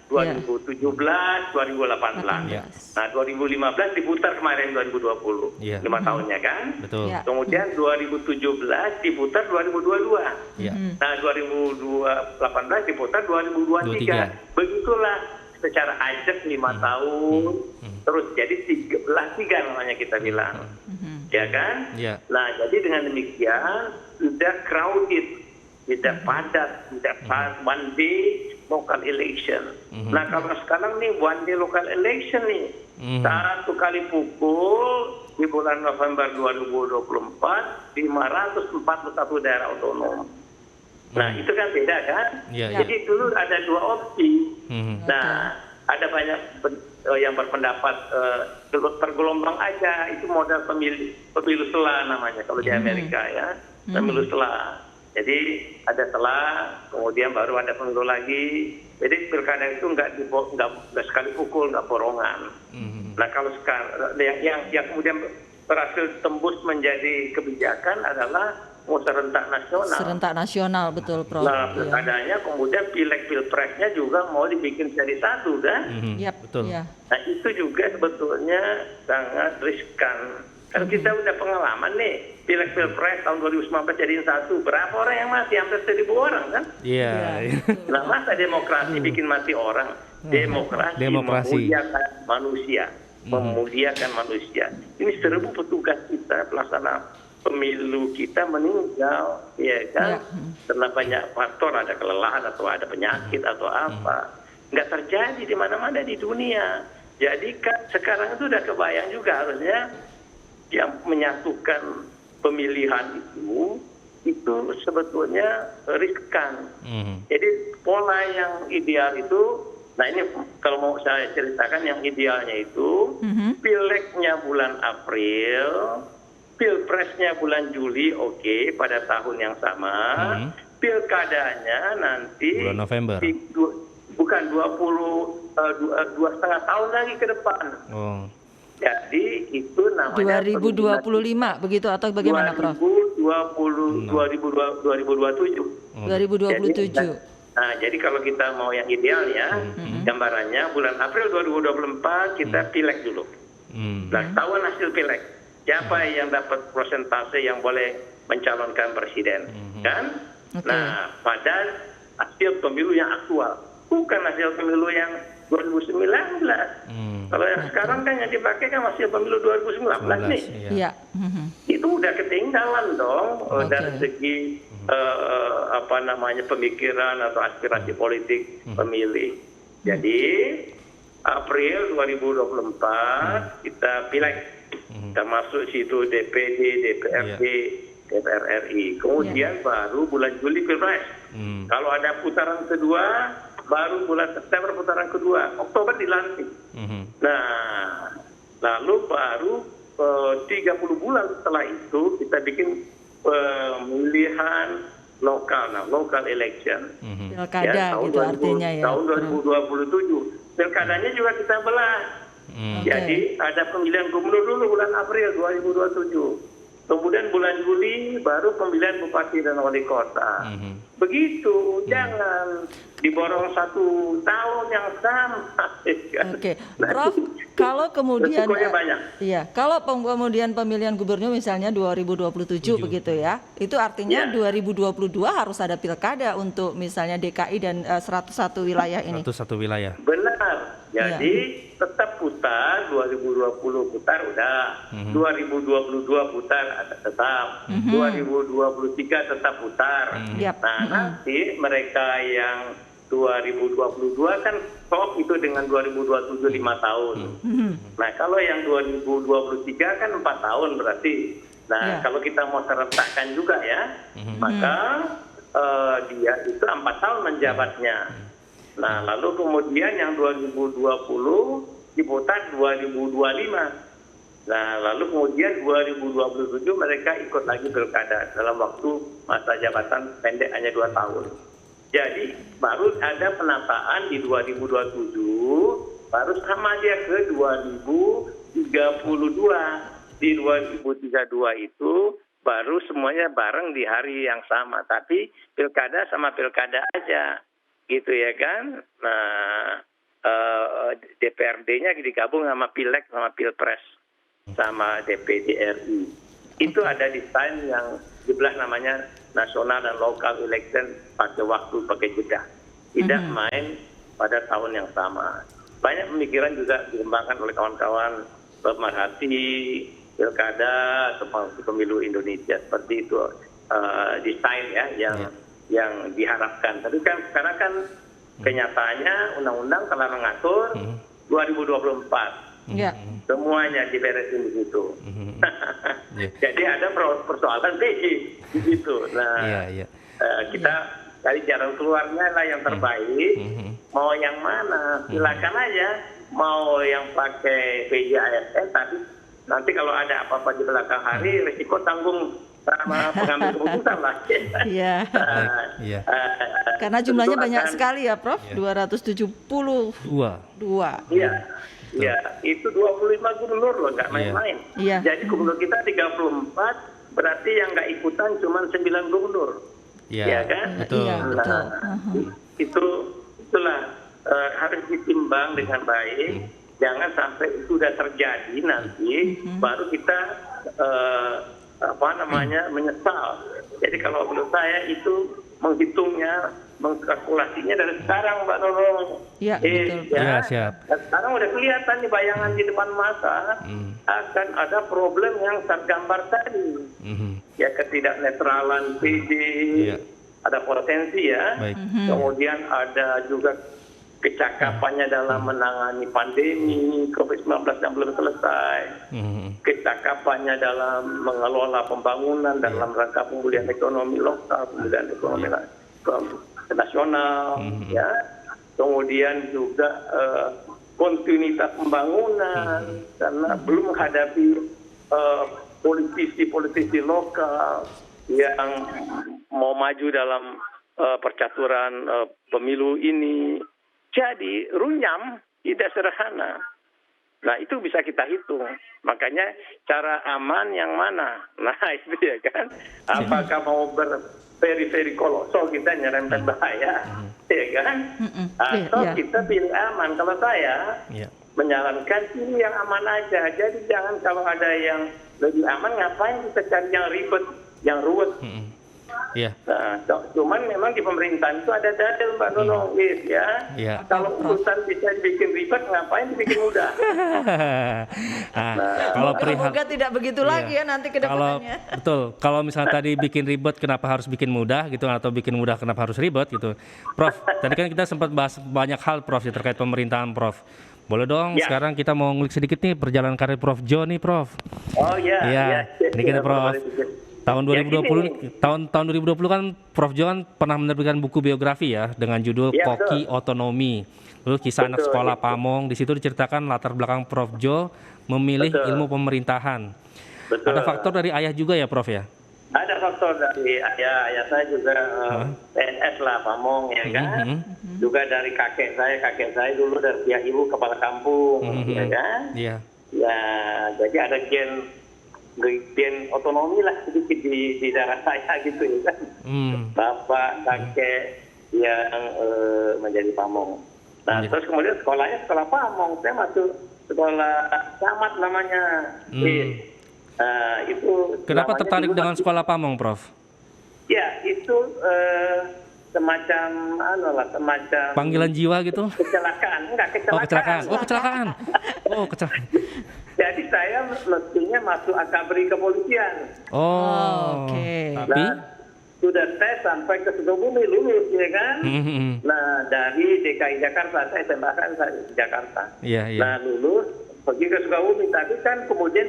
2017, 2018. Nah, 2015 diputar kemarin 2020, 5 tahunnya kan. Betul. Kemudian 2017 diputar 2022. Nah, 2018 diputar 2023. Begitulah secara ajak 5 tahun. Terus jadi belah tiga namanya kita bilang, ya kan? Nah, jadi dengan demikian sudah crowded, tidak padat, tidak one day local election. Nah, kalau sekarang nih one day local election nih, satu kali pukul di bulan November 2024 541 daerah otonom. Nah, itu kan beda kan? Jadi dulu ada dua opsi. Nah, ada banyak yang berpendapat tergelombang aja, itu model pemilu selah namanya kalau di Amerika ya, pemilu selah. Jadi ada selah, kemudian baru ada pemilu lagi. Jadi pilkada itu nggak sekali pukul, nggak borongan. Nah, kalau sekarang yang kemudian berhasil tembus menjadi kebijakan adalah mau serentak nasional. Serentak nasional, betul, Prof. Nah, pilkadanya kemudian pileg pilpresnya juga mau dibikin jadi satu kan? Betul. Nah, itu juga sebetulnya sangat riskan. Kalau kita udah pengalaman nih, pileg pilpres tahun 2019 jadiin satu, berapa orang yang mati? Hampir 1.000 orang kan? Nah, masa demokrasi bikin mati orang? Demokrasi. Memuliakan manusia. Memuliakan manusia. Ini 1.000 petugas kita pelaksana pemilu kita meninggal, ya kan? Karena banyak faktor, ada kelelahan atau ada penyakit atau apa. Nggak terjadi di mana-mana di dunia. Jadi kan sekarang itu udah kebayang juga harusnya yang menyatukan pemilihan itu sebetulnya riskan. Jadi pola yang ideal itu, nah ini kalau mau saya ceritakan yang idealnya itu, pilegnya bulan April, pilpresnya bulan Juli, pada tahun yang sama. Pilkadanya nanti bulan November. Bukan 2,5 tahun lagi ke depan. Jadi itu namanya 2025 begitu atau bagaimana, Prof? 2027. 2027. Nah, jadi kalau kita mau yang ideal ya, gambarannya bulan April 2024 kita pileg dulu. Nah, tahuan hasil pileg. Siapa yang dapat persentase yang boleh mencalonkan presiden, kan? Nah, pada hasil pemilu yang aktual, bukan hasil pemilu yang 2019. Kalau yang sekarang kan yang dipakai kan hasil pemilu 2019 nih. Itu udah ketinggalan dong dari segi pemikiran atau aspirasi politik pemilih. Jadi April 2024 kita pileg. Termasuk situ DPD, DPRD, DPR RI. Kemudian baru bulan Juli pilpres. Kalau ada putaran kedua, baru bulan September putaran kedua. Oktober dilantik. Nah, lalu baru 30 bulan setelah itu kita bikin pemilihan lokal, local election. Pilkada gitu artinya ya. Tahun 2027. Pilkadanya juga kita belah. Jadi ada pemilihan gubernur dulu bulan April 2027. Kemudian bulan Juli baru pemilihan bupati dan wali kota. Begitu, jangan diborong 1 tahun yang sama. Oke, Prof, kalau kemudian banyak. Iya, kalau kemudian pemilihan gubernur misalnya 2027 begitu ya, itu artinya 2022 harus ada pilkada untuk misalnya DKI dan 101 wilayah ini. 101 wilayah. Benar. Jadi tetap putar 2020 putar udah, 2022 putar tetap, 2023 tetap putar. Nah nanti mereka yang 2022 kan stop itu dengan 2027 5 tahun. Nah kalau yang 2023 kan 4 tahun berarti. Nah kalau kita mau serentakkan juga ya, maka dia itu 4 tahun menjabatnya. Nah, lalu kemudian yang 2020 diputar 2025. Nah, lalu kemudian 2027 mereka ikut lagi pilkada dalam waktu masa jabatan pendek hanya 2 tahun. Jadi baru ada penataan di 2027, baru sama dia ke 2032. Di 2032 itu baru semuanya bareng di hari yang sama, tapi pilkada sama pilkada aja. Gitu ya kan. Nah, DPRD-nya digabung sama Pileg sama Pilpres sama DPD RI. Itu ada desain yang dibelah namanya nasional dan local election pada waktu pakai jeda. Tidak main pada tahun yang sama. Banyak pemikiran juga dikembangkan oleh kawan-kawan pemerhati pilkada atau pemilu Indonesia seperti itu desain ya yang diharapkan. Tapi kan sekarang kan kenyataannya undang-undang telah mengatur 2024. Semuanya diberesin di situ. Jadi ada persoalan di situ. Nah, kita cari jalan keluarnya lah yang terbaik. Mau yang mana? Silakan aja. Mau yang pakai PJASN tapi nanti kalau ada apa-apa di belakang hari risiko tanggung sama pengambil keputusan lah. Iya. Karena jumlahnya banyak sekali ya, Prof. 272. Iya. Iya, itu 25 gubernur loh, nggak main-main. Jadi gubernur kita 34, berarti yang nggak ikutan cuma 9 gubernur. Iya kan? Betul. Itulah harus ditimbang dengan baik. Jangan sampai itu sudah terjadi nanti baru kita menyesal. Jadi kalau menurut saya itu menghitungnya, mengkalkulasinya dari sekarang, Mbak Nurul. Iya, betul. Ya, siap. Dan sekarang udah kelihatan di bayangan di depan mata akan ada problem yang tergambar tadi. Ya, ketidaknetralan PD, ada potensi ya. Kemudian ada juga kecakapannya dalam menangani pandemi COVID-19 yang belum selesai, kecakapannya dalam mengelola pembangunan dalam rangka pemulihan ekonomi lokal, pemulihan ekonomi nasional, ya, kemudian juga kontinuitas pembangunan karena belum menghadapi politisi-politisi lokal yang mau maju dalam percaturan pemilu ini. Jadi runyam, tidak sederhana. Nah itu bisa kita hitung. Makanya cara aman yang mana? Nah itu ya kan. Apakah mau very kolosal kita nyerempet bahaya, ya kan? Atau kita pilih aman. Kalau saya menyarankan pilih yang aman aja. Jadi jangan kalau ada yang lebih aman, ngapain kita cari yang ribet, yang ruwet. Nah, cuman memang di pemerintahan itu ada dalil Mbak Nunung, ya. Kalau urusan bisa dibikin ribet, ngapain dibikin mudah? Kalau semoga tidak begitu lagi ya nanti ke depannya. Betul. Kalau misalnya tadi bikin ribet, kenapa harus bikin mudah gitu, atau bikin mudah kenapa harus ribet gitu, Prof. Tadi kan kita sempat bahas banyak hal, Prof, ya, terkait pemerintahan, Prof. Boleh dong, sekarang kita mau ngulik sedikit nih perjalanan karir Prof Jo nih, Prof. Oh iya. Ini kita, Prof. Tahun 2020 tahun 2020 kan Prof Jo kan pernah menerbitkan buku biografi ya dengan judul Koki Otonomi. Lalu kisah anak sekolah Pamong, di situ diceritakan latar belakang Prof. Jo memilih ilmu pemerintahan. Betul. Ada faktor dari ayah juga ya, Prof ya? Ada faktor dari ayah saya juga PNS lah, Pamong ya kan. Juga dari kakek saya dulu dari pihak ibu kepala kampung, ya kan. Iya. Ya, jadi ada gen otonomi lah sedikit di darah saya gitu ya kan. Bapak, kakek yang menjadi Pamong. Nah, terus kemudian sekolahnya sekolah Pamong. Saya masuk sekolah camat namanya. Itu kenapa tertarik dengan sekolah Pamong, Prof? Ya, itu semacam panggilan jiwa gitu? Kecelakaan. Kecelakaan. Jadi saya mestinya masuk akabri kepolisian. Oke. Tapi sudah tes sampai ke Sukabumi, lulus ya kan. Nah, dari DKI Jakarta, saya tembakan di Jakarta. Iya. Nah, lulus pergi ke Sukabumi, tapi kan kemudian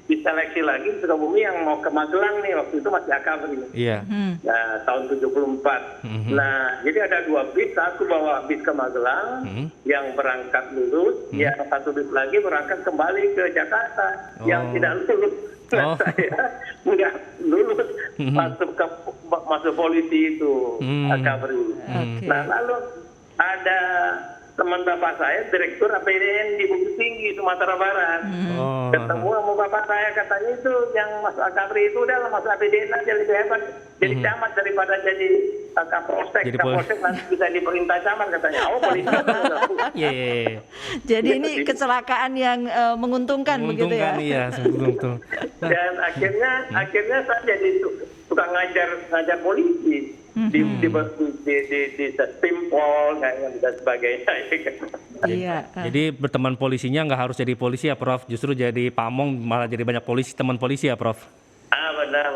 diseleksi lagi di Sukabumi yang mau ke Magelang nih, waktu itu masih akabri. Iya. Nah, tahun 74. Nah, jadi ada 2 bis, satu bawa bis ke Magelang yang berangkat lulus, yang satu bis lagi berangkat kembali ke Jakarta yang tidak lulus. Nah, saya nggak lulus masuk polisi itu akabri. Nah, lalu ada teman bapak saya, direktur APDN di Bukit Tinggi, Sumatera Barat. Ketemu sama bapak saya, katanya itu yang masuk akabri itu udah masuk APDN aja lebih hebat. Jadi camat daripada jadi kapolsek. Kapolsek nanti bisa diperintah camat katanya. Oh, polisi. Jadi ini kecelakaan yang menguntungkan begitu ya? Iya, betul. Dan akhirnya saya jadi tukang ngajar polisi. Di Setimpol dan sebagainya. Iya. Jadi berteman polisinya nggak harus jadi polisi ya, Prof. Justru jadi Pamong malah jadi banyak teman polisi ya, Prof. Benar.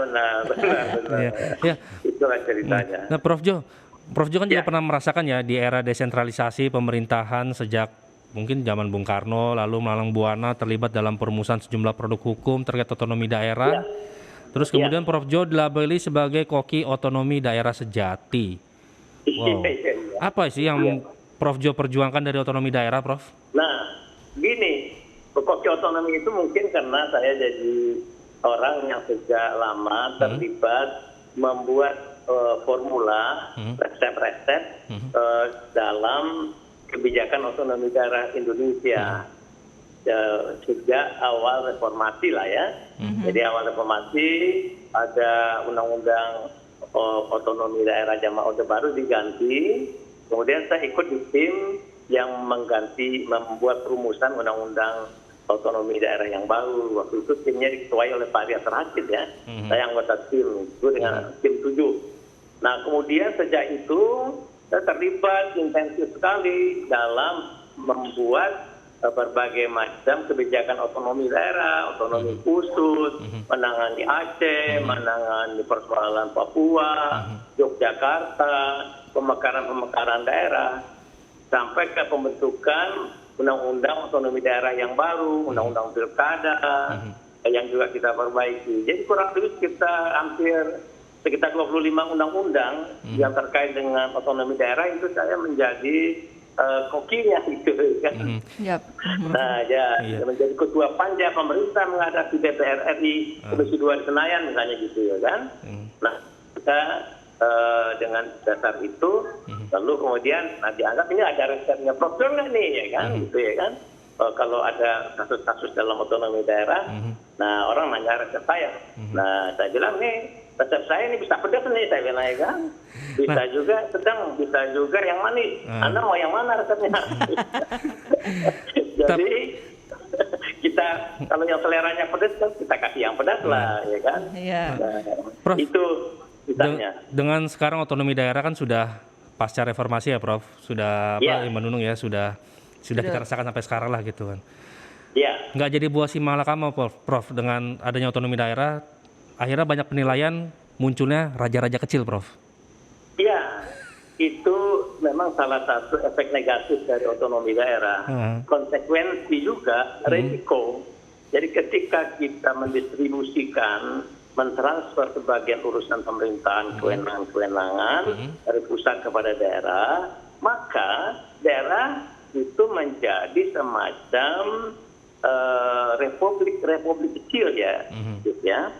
Ya. Itulah ceritanya. Nah, Prof Jo kan juga pernah merasakan ya di era desentralisasi pemerintahan sejak mungkin zaman Bung Karno, lalu Malang Buana terlibat dalam perumusan sejumlah produk hukum terkait otonomi daerah. Terus kemudian Prof. Jo dilabeli sebagai koki otonomi daerah sejati. Wow. Apa sih yang Prof. Jo perjuangkan dari otonomi daerah, Prof? Nah, gini, koki otonomi itu mungkin karena saya jadi orang yang sejak lama terlibat membuat formula, resep-resep dalam kebijakan otonomi daerah Indonesia. Sejak awal reformasi lah ya. Jadi awal reformasi ada undang-undang otonomi daerah zaman Orde Baru diganti. Kemudian saya ikut di tim yang membuat perumusan undang-undang otonomi daerah yang baru. Waktu itu timnya diketuai oleh Pak Rias Rashid ya. Saya anggota tim itu dengan tim 7. Nah, kemudian sejak itu saya terlibat intensif sekali dalam membuat berbagai macam kebijakan otonomi daerah, otonomi khusus, menangani Aceh, menangani persoalan Papua, Yogyakarta, pemekaran daerah, sampai ke pembentukan undang-undang otonomi daerah yang baru, undang-undang pilkada, yang juga kita perbaiki. Jadi kurang lebih sekitar 25 undang-undang yang terkait dengan otonomi daerah itu saya menjadi kokinya gitu kan. Nah, menjadi ketua panja pemerintah menghadapi DPR RI Komisi 2 di Senayan misalnya gitu ya kan. Nah, kita dengan dasar itu lalu kemudian dianggap ini ada resepnya Prof. nggak nih ya kan gitu ya kan. Kalau ada kasus-kasus dalam otonomi daerah, nah orang nanya resep saya. Nah, saya bilang nih resep saya ini bisa pedas nih, saya bilang ya kan. Bisa juga sedang, bisa juga yang manis. Anda mau yang mana resepnya? Jadi kita kalau yang seleranya pedas kan kita kasih yang pedas lah, ya kan. Nah, Prof, itu misalnya. Dengan sekarang otonomi daerah kan sudah pasca reformasi ya, Prof. Sudah Iman Nunung ya, sudah kita rasakan sampai sekarang lah gitu kan. Nggak jadi buah si malakama, Prof. Dengan adanya otonomi daerah, akhirnya banyak penilaian munculnya raja-raja kecil, Prof. Iya, itu memang salah satu efek negatif dari otonomi daerah. Konsekuensi juga risiko. Jadi ketika kita mendistribusikan, mentransfer sebagian urusan pemerintahan, kewenangan dari pusat kepada daerah, maka daerah itu menjadi semacam republik kecil ya, gitu ya.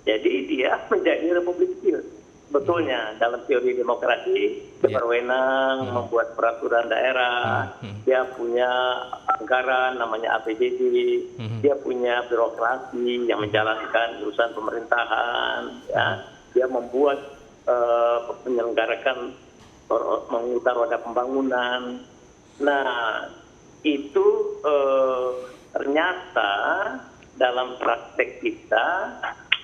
Jadi dia menjadi republik kecil. Sebetulnya dalam teori demokrasi berwenang membuat peraturan daerah, dia punya anggaran namanya APBD, dia punya birokrasi yang menjalankan urusan pemerintahan, ya. Dia membuat menyelenggarakan mengutar roda pembangunan. Nah, itu ternyata dalam praktek kita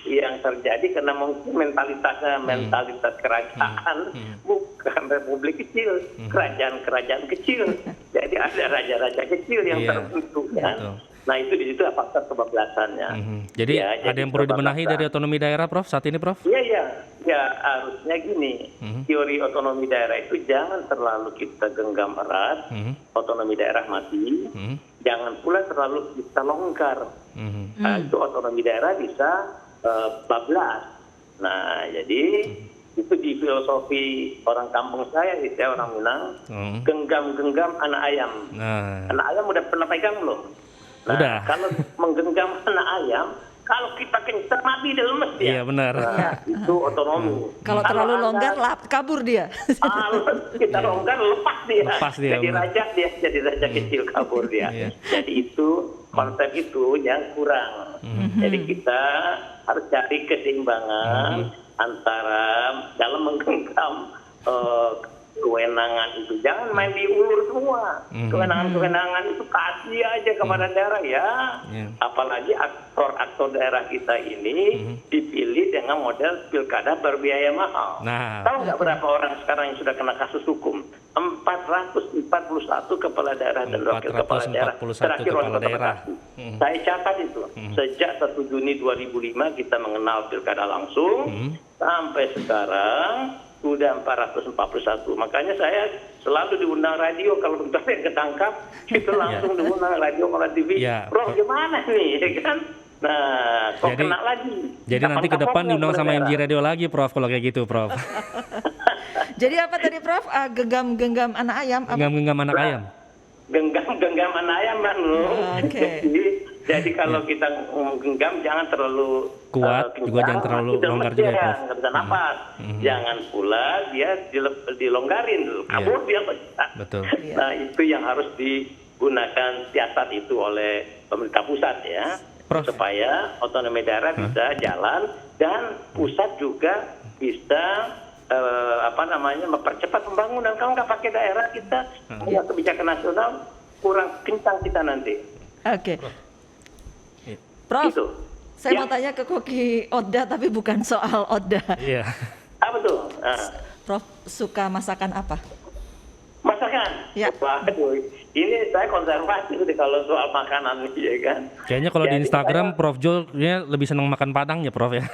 yang terjadi karena mungkin mentalitas kerajaan bukan republik kecil, kerajaan kecil. Jadi ada raja-raja kecil yang terbentuk kan. Nah itu di situ faktor kebablasannya. Jadi ada yang perlu dibenahi dari otonomi daerah, Prof, saat ini, Prof? Iya, harusnya gini. Teori otonomi daerah itu jangan terlalu kita genggam erat. Otonomi daerah mati. Jangan pula terlalu kita longgar. Nah, itu otonomi daerah bisa bablas. Nah, jadi itu di filosofi orang kampung saya orang Minang, genggam-genggam anak ayam. Anak ayam udah pernah pegang belum? Nah, udah. Kalau menggenggam anak ayam, kalau kita kencang mati dia lemes dia. Iya benar. Nah, itu otonomi. Kalau terlalu longgar, kabur dia. Kalau kita longgar, lepas dia. Jadi benar. raja dia, jadi raja kecil kabur dia. Jadi itu konsep itu yang kurang. Jadi kita harus cari keseimbangan antara dalam menggenggam kewenangan itu. Jangan main diulur semua. Kewenangan-kewenangan itu kasih aja kepada daerah ya. Apalagi aktor-aktor daerah kita ini dipilih dengan model pilkada berbiaya mahal. Tahu nggak berapa orang sekarang yang sudah kena kasus hukum? 441 kepala daerah dan wakil kepala daerah. Terakhir kepala daerah. Saya catat itu. Sejak 1 Juni 2005 kita mengenal pilkada langsung sampai sekarang sudah 441. Makanya saya selalu diundang radio kalau begitu yang ketangkap itu langsung diundang radio malah TV. Bro gimana nih, ya kan? Nah, kok kena lagi. Jadi nanti ke depan diundang sama MG Radio lagi, Prof, kalau kayak gitu, Prof. Jadi apa tadi, Prof? Genggam-genggam anak ayam? Genggam-genggam anak ayam. Genggam anak ayam, Manu. Jadi kalau kita genggam jangan terlalu kuat, juga jangan terlalu longgar juga, Prof. Nggak bisa napas. Jangan pula dia dilonggarin dulu, kabur dia pecah. Betul. Nah itu yang harus digunakan siasat itu oleh pemerintah pusat ya, Prof. supaya otonomi daerah bisa jalan dan pusat juga bisa mempercepat pembangunan. Kalau nggak pakai daerah kita punya kebijakan nasional kurang kencang kita nanti. Oke. Prof, gitu. Saya mau tanya ke Koki Oda tapi bukan soal Oda. Iya. Apa tuh? Prof suka masakan apa? Masakan? Ya. Waduh, ini saya konservatif kalau soal makanan ya kan. Kayaknya kalau di Instagram Prof Jo lebih senang makan Padang ya, Prof ya.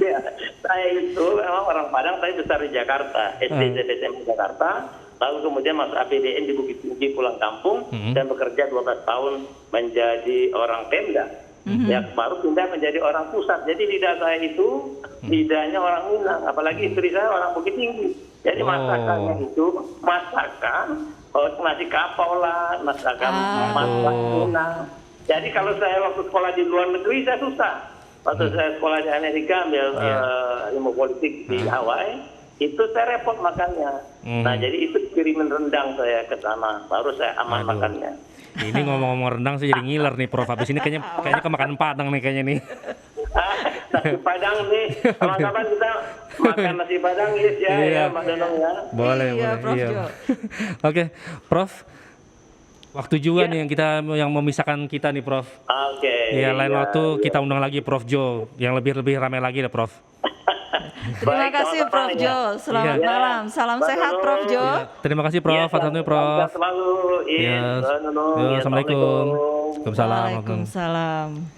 Ya, saya itu memang orang Padang, saya besar di Jakarta, SD SMP Jakarta. Lalu kemudian masuk APDN di Bukit Tinggi pulang kampung dan bekerja 12 tahun menjadi orang Pemda. Ya baru pindah menjadi orang pusat. Jadi lidah saya itu lidahnya orang Minang, apalagi istri saya orang Bukit Tinggi. Jadi masakannya itu masakan nasi kapau lah, masakan masak Minang. Jadi kalau saya waktu sekolah di luar negeri saya susah. Waktu saya sekolah di Amerika ambil ilmu politik di Hawaii, itu saya repot makannya. Nah jadi itu kirimin rendang saya ke sana, baru saya aman makannya. Ini ngomong-ngomong rendang sih jadi ngiler nih, Prof. Habis ini kayaknya kemakan Padang nih kayaknya nih. Nasi Padang nih, kapan-kapan kita makan nasi Padang ya, Mbak Donong ya. Boleh, Prof. Iya. Oke, Prof. Waktu juga nih yang memisahkan kita nih, Prof. Iya, lain waktu kita undang lagi Prof Jo yang lebih ramai lagi deh, Prof. Terima kasih Prof Jo. Selamat malam. Salam sehat Prof Jo. Terima kasih Prof. Atas Prof. Selalu. Assalamualaikum. Waalaikumsalam. Waalaikumsalam.